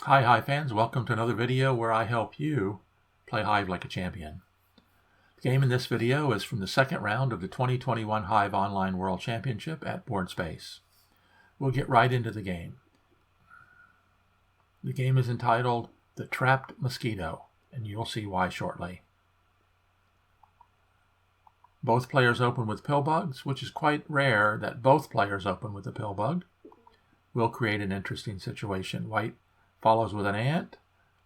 Hi Hive fans, welcome to another video where I help you play Hive like a champion. The game in this video is from the second round of the 2021 Hive Online World Championship at Board Space. We'll get right into the game. The game is entitled The Trapped Mosquito, and you'll see why shortly. Both players open with Pillbugs, which is quite rare that both players open with a Pillbug. We'll create an interesting situation. White follows with an ant,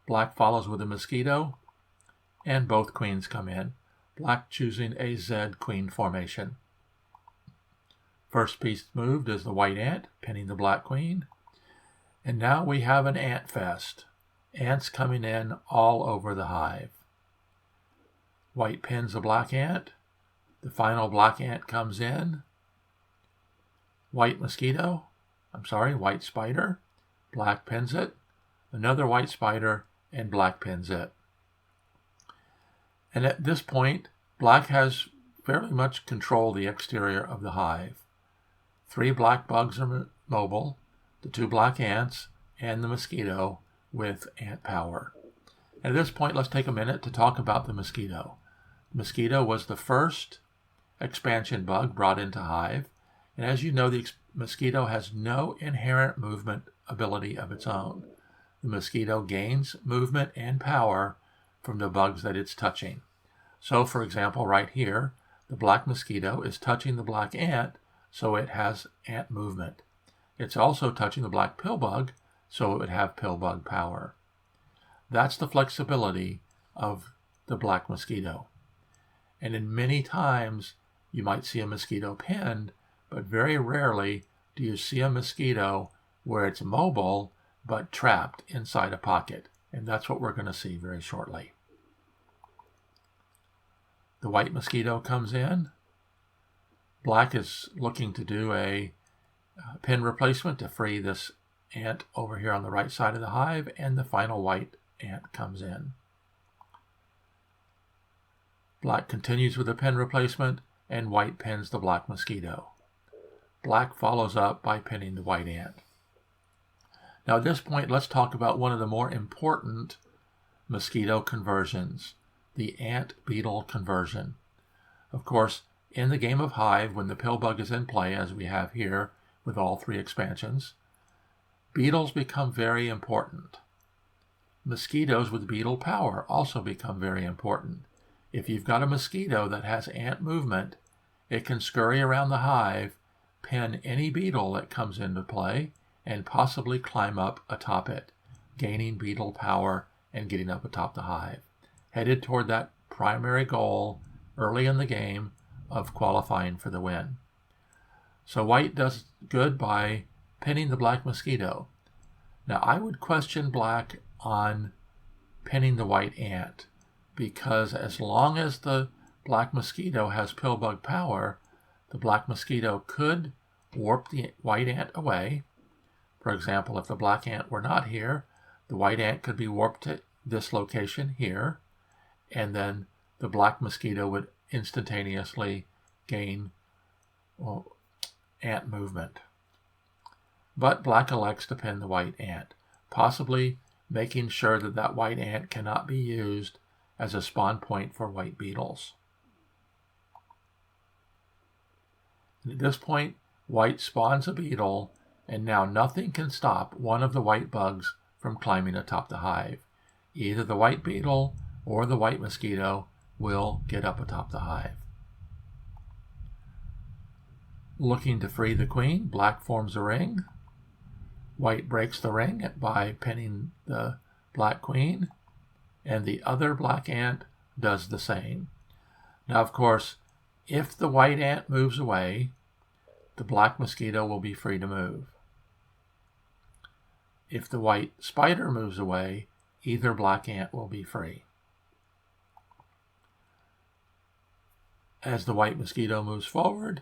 black follows with a mosquito, and both queens come in, black choosing a Z queen formation. First piece moved is the white ant, pinning the black queen. And now we have an ant fest. Ants coming in all over the hive. White pins the black ant. The final black ant comes in. White spider. Black pins it. Another white spider, and black pins it. And at this point, black has fairly much controlled the exterior of the hive. 3 black bugs are mobile, the 2 black ants, and the mosquito with ant power. And at this point, let's take a minute to talk about the mosquito. The mosquito was the first expansion bug brought into Hive, and as you know, the mosquito has no inherent movement ability of its own. The mosquito gains movement and power from the bugs that it's touching. So, for example, right here, the black mosquito is touching the black ant, so it has ant movement. It's also touching the black pillbug, so it would have pillbug power. That's the flexibility of the black mosquito. And in many times, you might see a mosquito pinned, but very rarely do you see a mosquito where it's mobile but trapped inside a pocket. And that's what we're going to see very shortly. The white mosquito comes in. Black is looking to do a pin replacement to free this ant over here on the right side of the hive, and the final white ant comes in. Black continues with a pin replacement, and white pins the black mosquito. Black follows up by pinning the white ant. Now at this point, let's talk about one of the more important mosquito conversions, the Ant-Beetle conversion. Of course, in the game of Hive, when the Pillbug is in play, as we have here with all 3 expansions, beetles become very important. Mosquitoes with beetle power also become very important. If you've got a mosquito that has ant movement, it can scurry around the hive, pin any beetle that comes into play, and possibly climb up atop it, gaining beetle power and getting up atop the hive, headed toward that primary goal early in the game of qualifying for the win. So white does good by pinning the black mosquito. Now I would question black on pinning the white ant, because as long as the black mosquito has pillbug power, the black mosquito could warp the white ant away. For example, if the black ant were not here, the white ant could be warped to this location here, and then the black mosquito would instantaneously gain ant movement. But black elects to pin the white ant, possibly making sure that that white ant cannot be used as a spawn point for white beetles. And at this point, white spawns a beetle, and now nothing can stop one of the white bugs from climbing atop the hive. Either the white beetle or the white mosquito will get up atop the hive. Looking to free the queen, black forms a ring. White breaks the ring by pinning the black queen, and the other black ant does the same. Now, of course, if the white ant moves away, the black mosquito will be free to move. If the white spider moves away, either black ant will be free. As the white mosquito moves forward,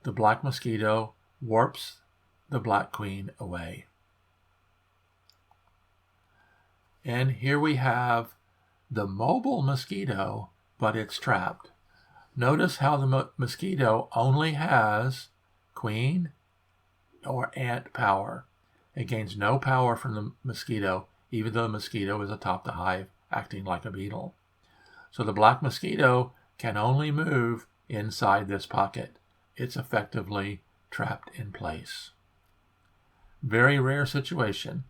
the black mosquito warps the black queen away. And here we have the mobile mosquito, but it's trapped. Notice how the mosquito only has queen or ant power. It gains no power from the mosquito, even though the mosquito is atop the hive, acting like a beetle. So the black mosquito can only move inside this pocket. It's effectively trapped in place. Very rare situation,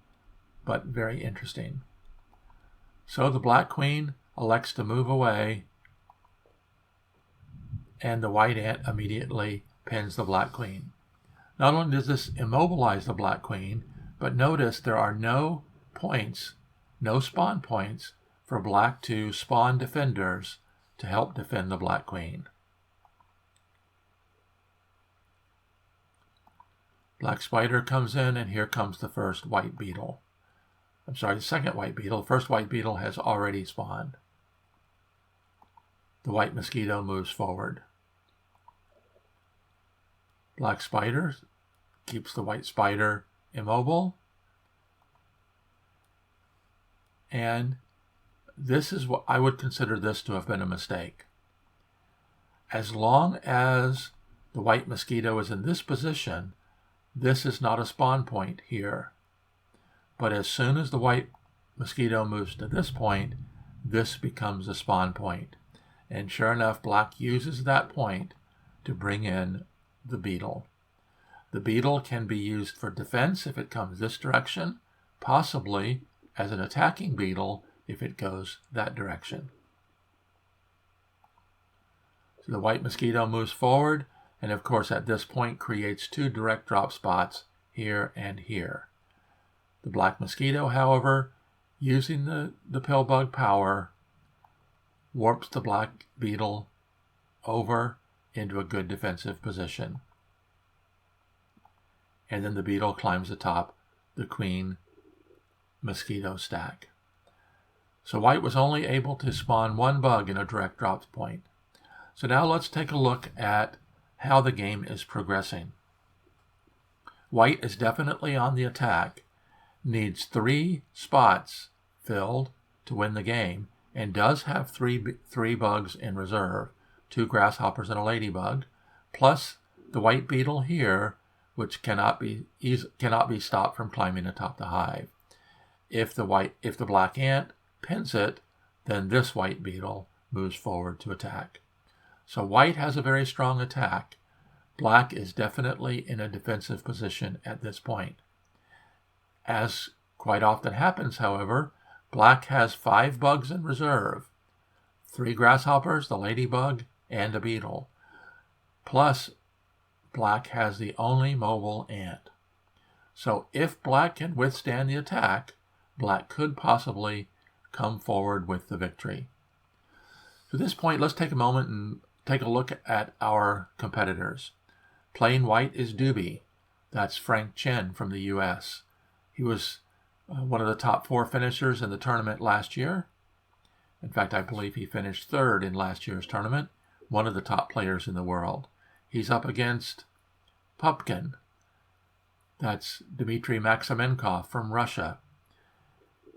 but very interesting. So the black queen elects to move away, and the white ant immediately pins the black queen. Not only does this immobilize the black queen, but notice there are no points, no spawn points for black to spawn defenders to help defend the black queen. Black spider comes in, and here comes the first white beetle. I'm sorry, the second white beetle. The first white beetle has already spawned. The white mosquito moves forward. Black spider keeps the white spider immobile. And this is what I would consider this to have been a mistake. As long as the white mosquito is in this position, this is not a spawn point here. But as soon as the white mosquito moves to this point, this becomes a spawn point. And sure enough, black uses that point to bring in the beetle. The beetle can be used for defense if it comes this direction, possibly as an attacking beetle if it goes that direction. So the white mosquito moves forward, and of course at this point creates two direct drop spots here and here. The black mosquito, however, using the Pillbug power, warps the black beetle over into a good defensive position. And then the beetle climbs atop the queen mosquito stack. So white was only able to spawn one bug in a direct drop point. So now let's take a look at how the game is progressing. White is definitely on the attack, needs 3 spots filled to win the game, and does have three bugs in reserve, 2 grasshoppers and a ladybug, plus the white beetle here, which cannot be stopped from climbing atop the hive. If the black ant pins it, then this white beetle moves forward to attack. So white has a very strong attack. Black is definitely in a defensive position at this point. As quite often happens, however, black has 5 bugs in reserve, 3 grasshoppers, the ladybug, and a beetle. Plus, black has the only mobile ant. So if black can withstand the attack, black could possibly come forward with the victory. To this point, let's take a moment and take a look at our competitors. Playing white is Dube. That's Frank Chen from the U.S. He was one of the top 4 finishers in the tournament last year. In fact, I believe he finished 3rd in last year's tournament, one of the top players in the world. He's up against Pupkin. That's Dmitry Maximenkov from Russia,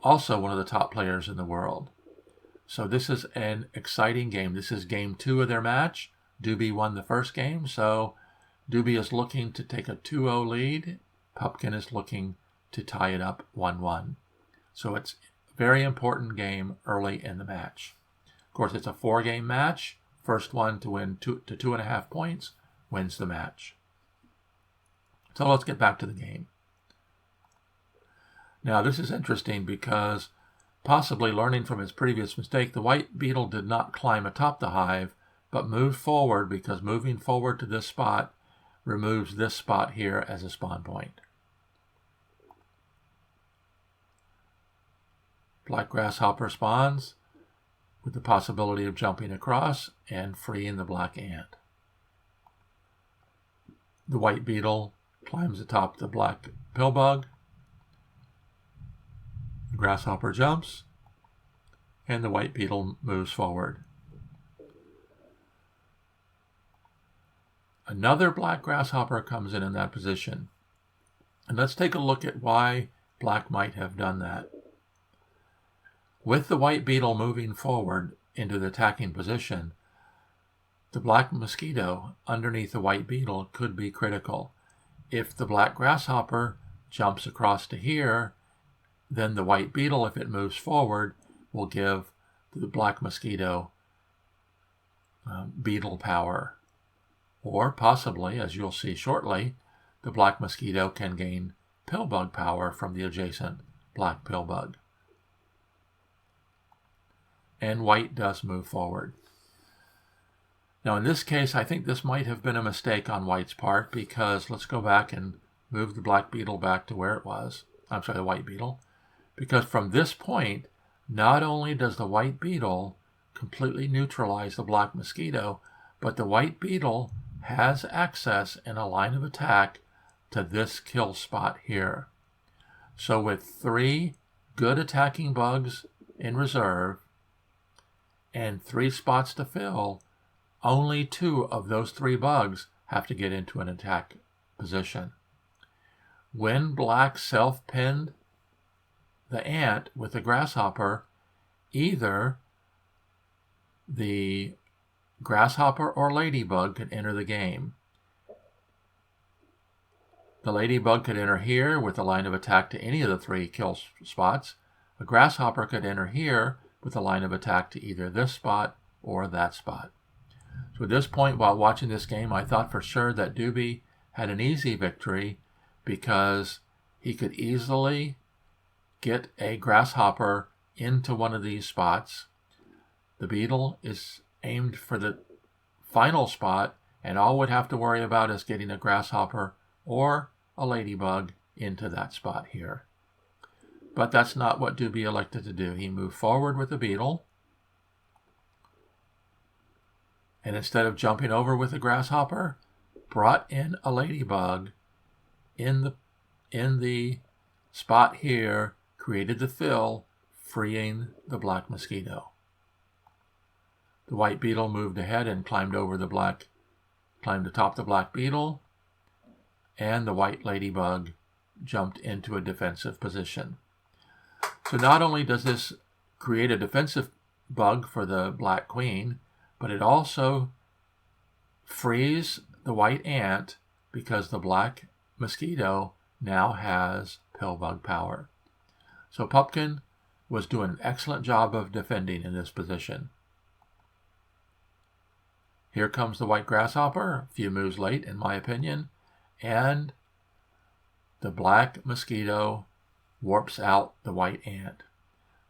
also one of the top players in the world. So this is an exciting game. This is game 2 of their match. Dube won the first game, so Dube is looking to take a 2-0 lead. Pupkin is looking to tie it up 1-1. So it's a very important game early in the match. Of course, it's a 4-game match. First one to win 2 to 2.5 points wins the match. So let's get back to the game. Now this is interesting because, possibly learning from his previous mistake, the white beetle did not climb atop the hive, but moved forward, because moving forward to this spot removes this spot here as a spawn point. Black grasshopper spawns with the possibility of jumping across and freeing the black ant. The white beetle climbs atop the black pillbug. The grasshopper jumps, and the white beetle moves forward. Another black grasshopper comes in that position. And let's take a look at why black might have done that. With the white beetle moving forward into the attacking position, the black mosquito underneath the white beetle could be critical. If the black grasshopper jumps across to here, then the white beetle, if it moves forward, will give the black mosquito beetle power. Or possibly, as you'll see shortly, the black mosquito can gain pillbug power from the adjacent black pillbug. And white does move forward. Now in this case, I think this might have been a mistake on white's part, because let's go back and move the black beetle back to where it was. I'm sorry, the white beetle. Because from this point, not only does the white beetle completely neutralize the black mosquito, but the white beetle has access in a line of attack to this kill spot here. So with 3 good attacking bugs in reserve and 3 spots to fill, only 2 of those 3 bugs have to get into an attack position. When black self-pinned the ant with the grasshopper, either the grasshopper or ladybug could enter the game. The ladybug could enter here with a line of attack to any of the 3 kill spots. A grasshopper could enter here with a line of attack to either this spot or that spot. So at this point, while watching this game, I thought for sure that dube had an easy victory, because he could easily get a grasshopper into one of these spots. The beetle is aimed for the final spot, and all we'd have to worry about is getting a grasshopper or a ladybug into that spot here. But that's not what dube elected to do. He moved forward with the beetle, and instead of jumping over with a grasshopper, brought in a ladybug in the spot here, created the fill, freeing the black mosquito. The white beetle moved ahead and climbed atop the black beetle, and the white ladybug jumped into a defensive position. So not only does this create a defensive bug for the black queen, but it also frees the white ant, because the black mosquito now has pillbug power. So Pupkin was doing an excellent job of defending in this position. Here comes the white grasshopper, a few moves late in my opinion, and the black mosquito warps out the white ant.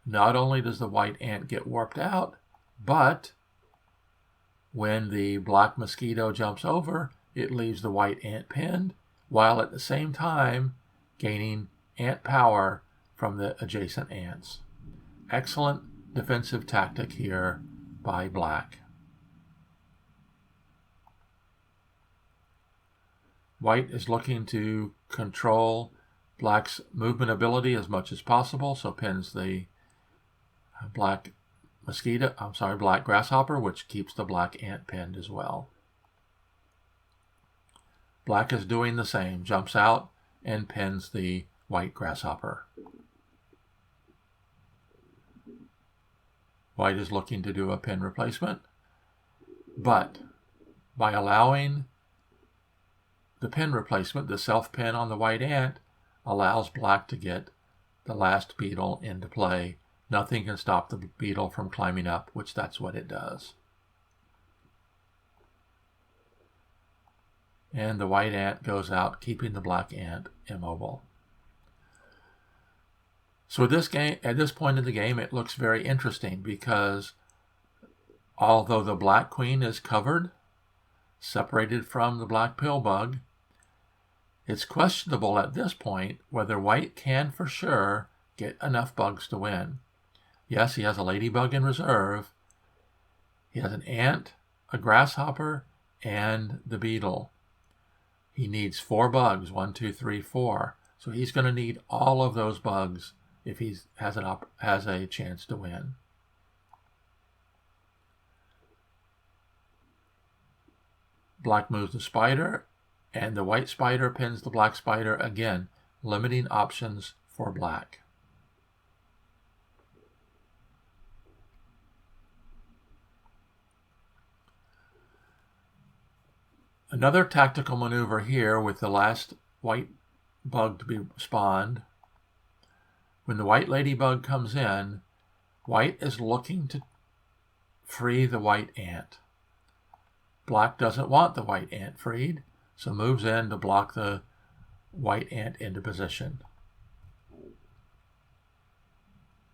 Not only does the white ant get warped out, but when the black mosquito jumps over, it leaves the white ant pinned, while at the same time gaining ant power from the adjacent ants. Excellent defensive tactic here by black. White is looking to control black's movement ability as much as possible, so pins the black grasshopper, which keeps the black ant pinned as well. Black is doing the same, jumps out and pins the white grasshopper. White is looking to do a pin replacement, but by allowing the pin replacement, the self-pin on the white ant allows black to get the last beetle into play. Nothing can stop the beetle from climbing up, which that's what it does. And the white ant goes out, keeping the black ant immobile. So at this point in the game, it looks very interesting, because although the black queen is covered, separated from the black pillbug, it's questionable at this point whether white can for sure get enough bugs to win. Yes, he has a ladybug in reserve. He has an ant, a grasshopper, and the beetle. He needs 4 bugs, 1, 2, 3, 4. So he's going to need all of those bugs if he has a chance to win. Black moves the spider, and the white spider pins the black spider, again, limiting options for black. Another tactical maneuver here with the last white bug to be spawned. When the white ladybug comes in, white is looking to free the white ant. Black doesn't want the white ant freed, so moves in to block the white ant into position.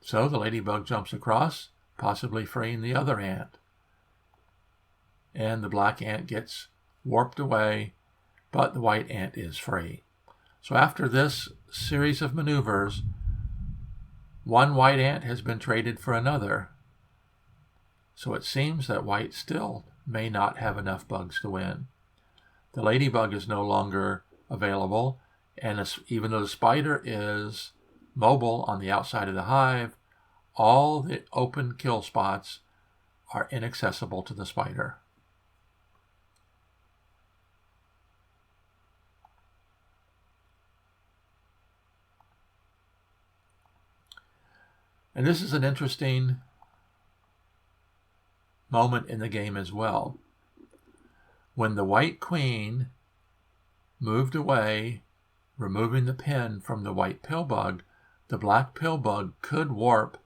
So the ladybug jumps across, possibly freeing the other ant. And the black ant gets warped away, but the white ant is free. So after this series of maneuvers, one white ant has been traded for another. So it seems that white still may not have enough bugs to win. The ladybug is no longer available, and even though the spider is mobile on the outside of the hive, all the open kill spots are inaccessible to the spider. And this is an interesting moment in the game as well. When the white queen moved away, removing the pin from the white pillbug, the black pillbug could warp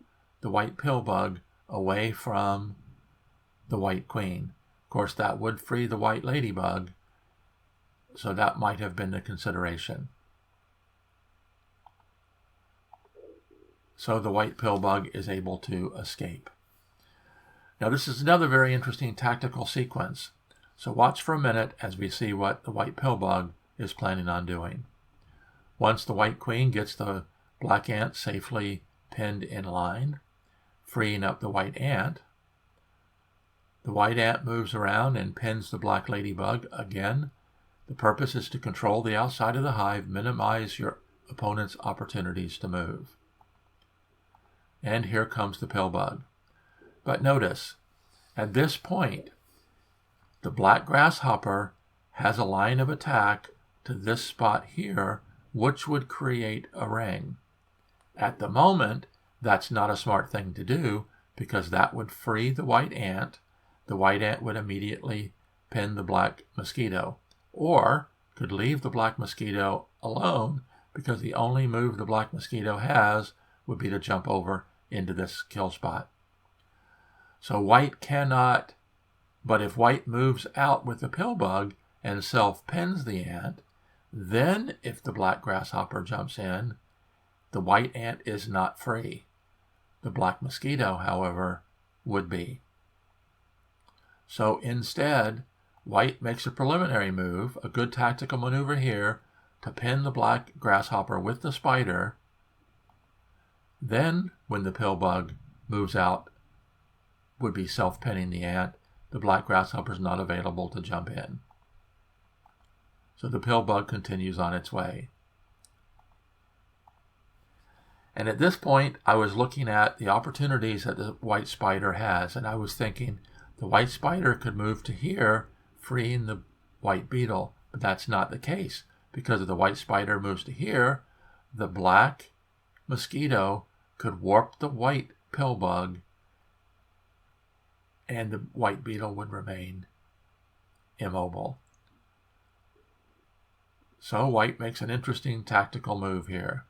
the white pillbug away from the white queen. Of course, that would free the white ladybug, so that might have been the consideration. So the white pillbug is able to escape. Now this is another very interesting tactical sequence. So watch for a minute as we see what the white pillbug is planning on doing. Once the white queen gets the black ant safely pinned in line, freeing up the white ant, the white ant moves around and pins the black ladybug again. The purpose is to control the outside of the hive, minimize your opponent's opportunities to move. And here comes the pillbug. But notice, at this point, the black grasshopper has a line of attack to this spot here, which would create a ring. At the moment, that's not a smart thing to do because that would free the white ant. The white ant would immediately pin the black mosquito, or could leave the black mosquito alone because the only move the black mosquito has would be to jump over into this kill spot. So white cannot, but if white moves out with the pillbug and self-pins the ant, then if the black grasshopper jumps in, the white ant is not free. The black mosquito, however, would be. So instead, white makes a preliminary move, a good tactical maneuver here, to pin the black grasshopper with the spider. Then, when the pillbug moves out, would be self-pinning the ant, the black grasshopper is not available to jump in. So the pillbug continues on its way. And at this point, I was looking at the opportunities that the white spider has, and I was thinking the white spider could move to here, freeing the white beetle, but that's not the case. Because if the white spider moves to here, the black mosquito could warp the white pillbug, and the white beetle would remain immobile. So white makes an interesting tactical move here.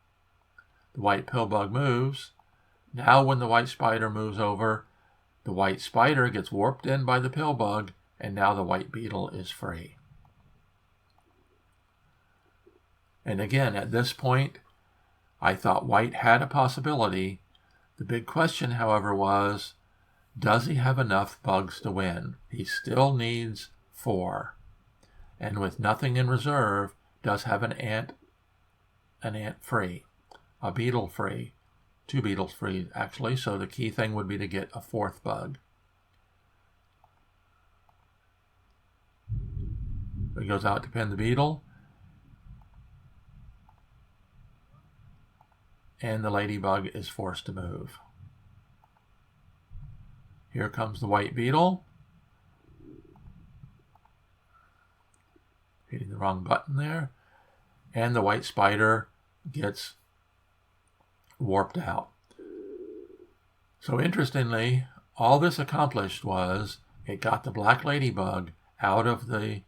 The white pillbug moves. Now when the white spider moves over, the white spider gets warped in by the pillbug, and now the white beetle is free. And again, at this point, I thought white had a possibility. The big question, however, was, does he have enough bugs to win? He still needs 4. And with nothing in reserve, does have an ant free, a beetle free, 2 beetles free actually, so the key thing would be to get a 4th bug. He goes out to pin the beetle, and the ladybug is forced to move. Here comes the white beetle. Hitting the wrong button there. And the white spider gets warped out. So interestingly, all this accomplished was it got the black ladybug out of the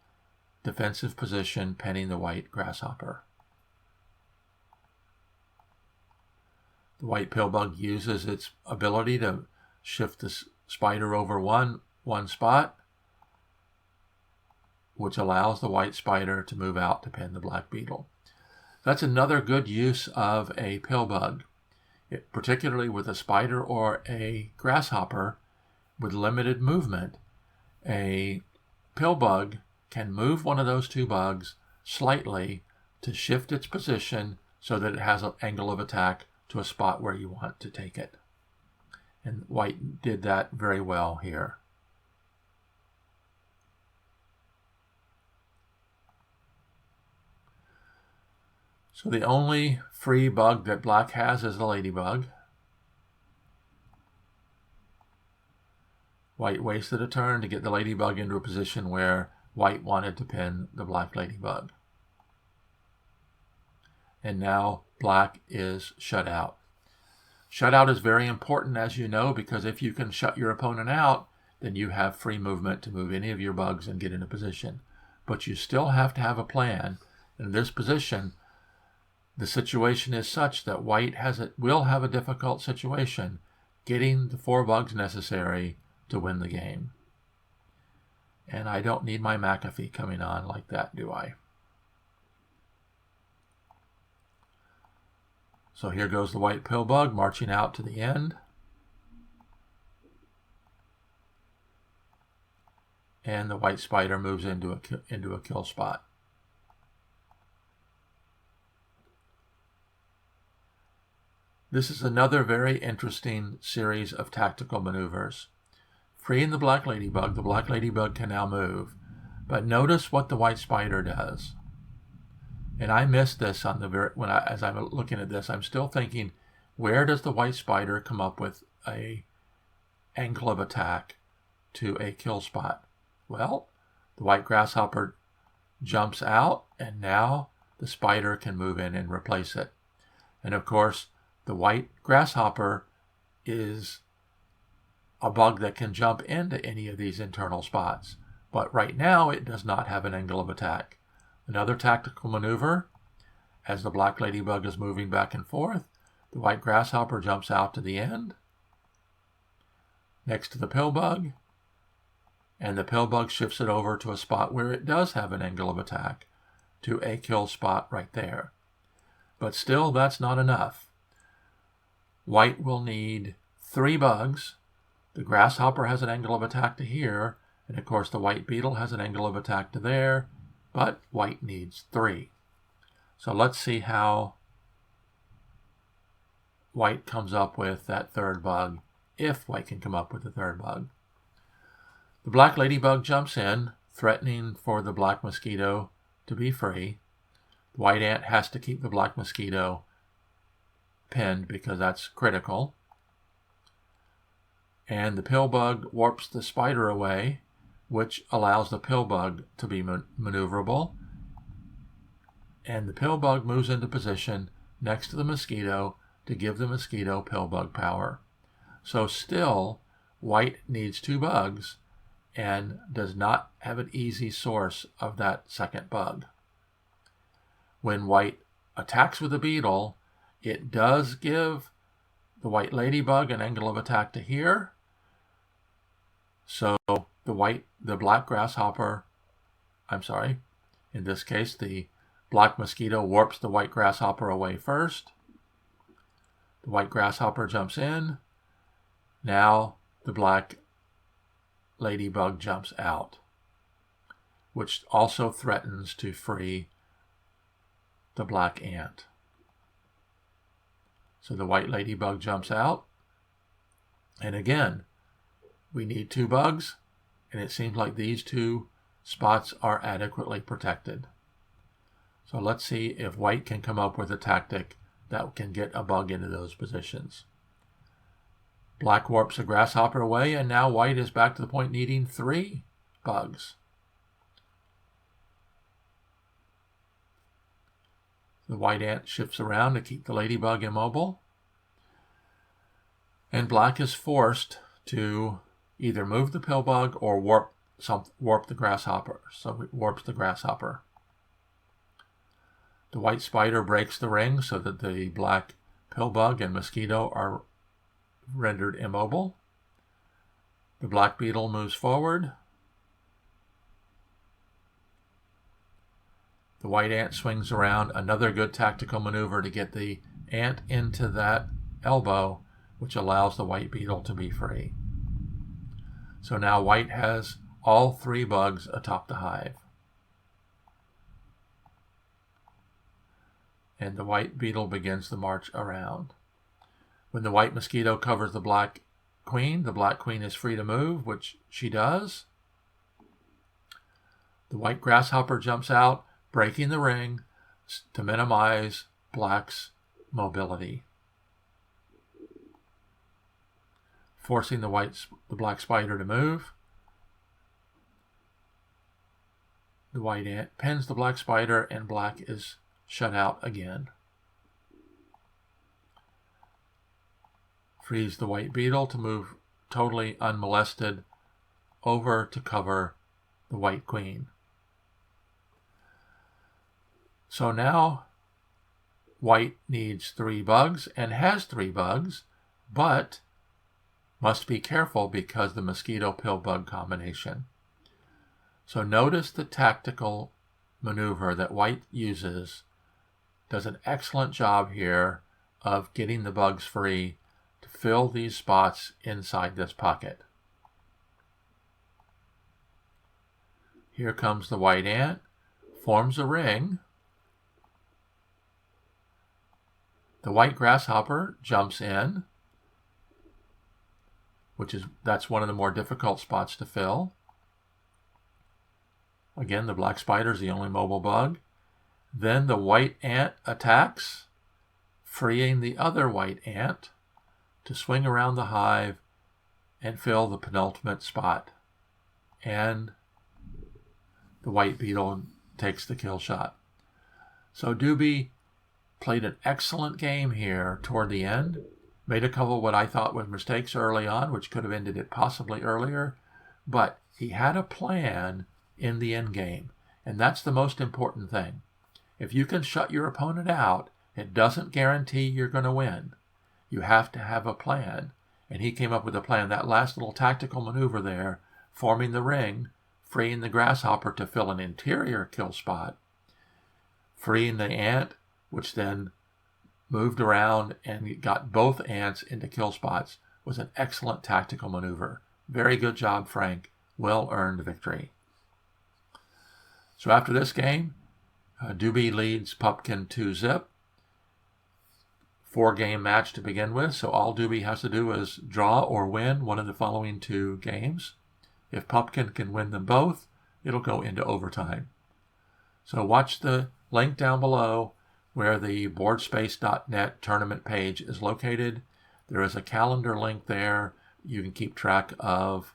defensive position, pinning the white grasshopper. The white pillbug uses its ability to shift the spider over one spot, which allows the white spider to move out to pin the black beetle. That's another good use of a pillbug, particularly with a spider or a grasshopper with limited movement. A pillbug can move one of those two bugs slightly to shift its position so that it has an angle of attack to a spot where you want to take it. And white did that very well here. So the only free bug that black has is the ladybug. White wasted a turn to get the ladybug into a position where white wanted to pin the black ladybug. And now black is shut out. Shutout is very important, as you know, because if you can shut your opponent out, then you have free movement to move any of your bugs and get in a position. But you still have to have a plan. In this position, the situation is such that white will have a difficult situation getting the 4 bugs necessary to win the game. And I don't need my McAfee coming on like that, do I? So here goes the white pillbug marching out to the end. And the white spider moves into a kill spot. This is another very interesting series of tactical maneuvers. Freeing the black ladybug can now move. But notice what the white spider does. And I missed this on as I'm looking at this. I'm still thinking, where does the white spider come up with an angle of attack to a kill spot? Well, the white grasshopper jumps out, and now the spider can move in and replace it. And of course, the white grasshopper is a bug that can jump into any of these internal spots. But right now, it does not have an angle of attack. Another tactical maneuver, as the black ladybug is moving back and forth, the white grasshopper jumps out to the end, next to the pillbug, and the pillbug shifts it over to a spot where it does have an angle of attack, to a kill spot right there. But still, that's not enough. White will need 3 bugs. The grasshopper has an angle of attack to here, and of course the white beetle has an angle of attack to there, but white needs 3. So let's see how white comes up with that 3rd bug, if white can come up with the 3rd bug. The black ladybug jumps in, threatening for the black mosquito to be free. The white ant has to keep the black mosquito pinned because that's critical. And the pillbug warps the spider away, which allows the pillbug to be maneuverable. And the pillbug moves into position next to the mosquito to give the mosquito pillbug power. So still, white needs 2 bugs and does not have an easy source of that 2nd bug. When white attacks with the beetle, it does give the white ladybug an angle of attack to here. So the black grasshopper, in this case, the black mosquito warps the white grasshopper away first. The white grasshopper jumps in. Now the black ladybug jumps out, which also threatens to free the black ant. So the white ladybug jumps out. And again, we need 2 bugs, and it seems like these 2 spots are adequately protected. So let's see if white can come up with a tactic that can get a bug into those positions. Black warps a grasshopper away, and now white is back to the point needing 3 bugs. The white ant shifts around to keep the ladybug immobile. And black is forced to either move the pillbug or warp the grasshopper. So it warps the grasshopper. The white spider breaks the ring so that the black Pillbug and Mosquito are rendered immobile. The black beetle moves forward. The white ant swings around, another good tactical maneuver to get the ant into that elbow, which allows the white beetle to be free. So now white has all 3 bugs atop the hive. And the white beetle begins the march around. When the white mosquito covers the black queen is free to move, which she does. The white grasshopper jumps out, breaking the ring to minimize black's mobility, forcing the black spider to move. The white ant pins the black spider, and black is shut out again. Frees the white beetle to move totally unmolested over to cover the white queen. So now white needs 3 bugs and has 3 bugs, but must be careful because the mosquito-pill-bug combination. So notice the tactical maneuver that white uses does an excellent job here of getting the bugs free to fill these spots inside this pocket. Here comes the white ant, forms a ring. The white grasshopper jumps in, that's one of the more difficult spots to fill. Again, the black spider is the only mobile bug. Then the white ant attacks, freeing the other white ant to swing around the hive and fill the penultimate spot. And the white beetle takes the kill shot. So dube played an excellent game here toward the end. Made a couple of what I thought were mistakes early on, which could have ended it possibly earlier. But he had a plan in the end game. And that's the most important thing. If you can shut your opponent out, it doesn't guarantee you're going to win. You have to have a plan. And he came up with a plan. That last little tactical maneuver there, forming the ring, freeing the grasshopper to fill an interior kill spot, freeing the ant, which then moved around and got both ants into kill spots, was an excellent tactical maneuver. Very good job, Frank. Well-earned victory. So after this game, dube leads Pupkin 2-zip. 4-game match to begin with, so all dube has to do is draw or win one of the following 2 games. If Pupkin can win them both, it'll go into overtime. So watch the link down below where the boardspace.net tournament page is located. There is a calendar link there. You can keep track of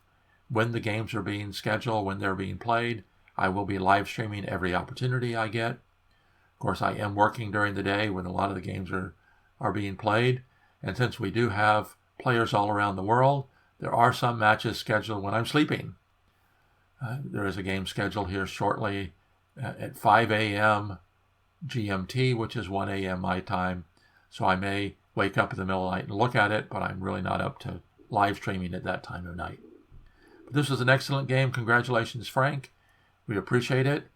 when the games are being scheduled, when they're being played. I will be live streaming every opportunity I get. Of course, I am working during the day when a lot of the games are being played. And since we do have players all around the world, there are some matches scheduled when I'm sleeping. There is a game scheduled here shortly at 5 a.m. GMT, which is 1 a.m. my time. So I may wake up in the middle of the night and look at it, but I'm really not up to live streaming at that time of night. But this was an excellent game. Congratulations, Frank. We appreciate it.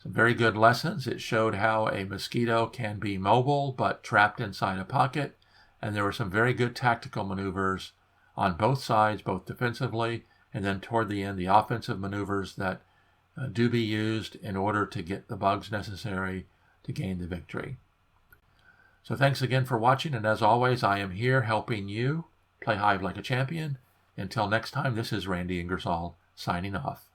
Some very good lessons. It showed how a mosquito can be mobile but trapped inside a pocket. And there were some very good tactical maneuvers on both sides, both defensively and then toward the end, the offensive maneuvers that dube used in order to get the bugs necessary to gain the victory. So thanks again for watching, and as always, I am here helping you play Hive like a champion. Until next time, this is Randy Ingersoll signing off.